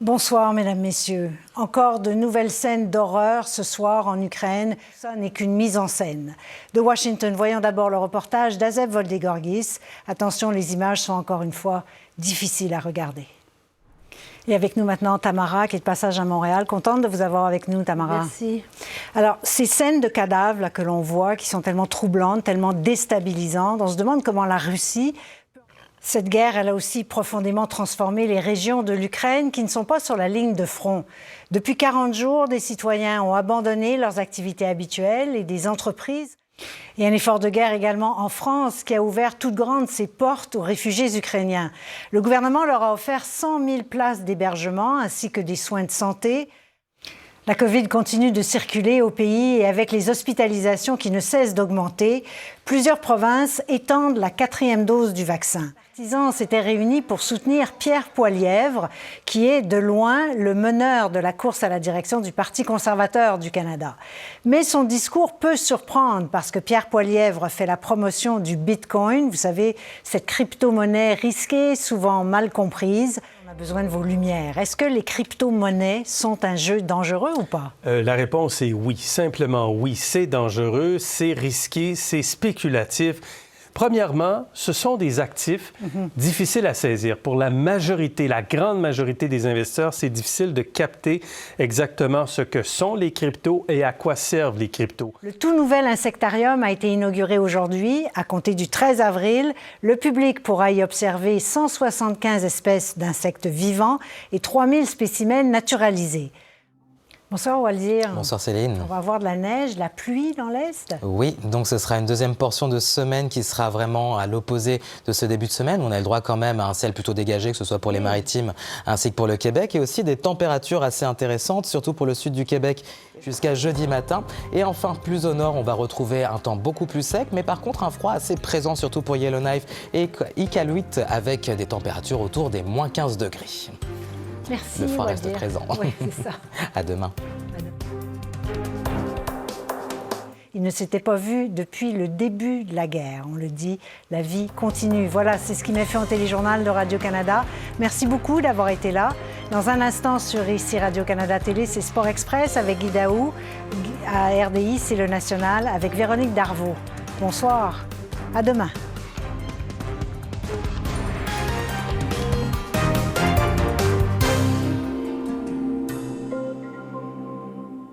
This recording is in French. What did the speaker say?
Bonsoir, mesdames, messieurs. Encore de nouvelles scènes d'horreur ce soir en Ukraine. Ça n'est qu'une mise en scène. De Washington, voyons d'abord le reportage d'Azeb Voldegorgis. Attention, les images sont encore une fois difficiles à regarder. Et avec nous maintenant Tamara, qui est de passage à Montréal. Contente de vous avoir avec nous, Tamara. Merci. Alors, ces scènes de cadavres là, que l'on voit, qui sont tellement troublantes, tellement déstabilisantes, on se demande comment la Russie... Cette guerre, elle a aussi profondément transformé les régions de l'Ukraine qui ne sont pas sur la ligne de front. Depuis 40 jours, des citoyens ont abandonné leurs activités habituelles et des entreprises. Et un effort de guerre également en France qui a ouvert toutes grandes ses portes aux réfugiés ukrainiens. Le gouvernement leur a offert 100 000 places d'hébergement ainsi que des soins de santé. La Covid continue de circuler au pays et avec les hospitalisations qui ne cessent d'augmenter, plusieurs provinces étendent la 4e dose du vaccin. Les partisans s'étaient réunis pour soutenir Pierre Poilievre, qui est de loin le meneur de la course à la direction du Parti conservateur du Canada. Mais son discours peut surprendre parce que Pierre Poilievre fait la promotion du Bitcoin, vous savez, cette crypto-monnaie risquée, souvent mal comprise. On a besoin de vos lumières. Est-ce que les crypto-monnaies sont un jeu dangereux ou pas? La réponse est oui. Simplement oui. C'est dangereux, c'est risqué, c'est spéculatif. Premièrement, ce sont des actifs difficiles à saisir. Pour la majorité, la grande majorité des investisseurs, c'est difficile de capter exactement ce que sont les cryptos et à quoi servent les cryptos. Le tout nouvel insectarium a été inauguré aujourd'hui. À compter du 13 avril, le public pourra y observer 175 espèces d'insectes vivants et 3000 spécimens naturalisés. Bonsoir Waldir. Bonsoir Céline. On va avoir de la neige, de la pluie dans l'Est. Oui, donc ce sera une deuxième portion de semaine qui sera vraiment à l'opposé de ce début de semaine. On a le droit quand même à un ciel plutôt dégagé, que ce soit pour les maritimes ainsi que pour le Québec. Et aussi des températures assez intéressantes, surtout pour le sud du Québec jusqu'à jeudi matin. Et enfin, plus au nord, on va retrouver un temps beaucoup plus sec, mais par contre un froid assez présent, surtout pour Yellowknife et Iqaluit, avec des températures autour des moins 15 degrés. Merci. Le froid reste présent. Oui, c'est ça. À demain. Il ne s'était pas vu depuis le début de la guerre. On le dit, la vie continue. Voilà, c'est ce qui m'est fait en téléjournal de Radio-Canada. Merci beaucoup d'avoir été là. Dans un instant sur ici Radio-Canada Télé, c'est Sport Express avec Guy Daou. À RDI, c'est le National avec Véronique Darvaux. Bonsoir. À demain.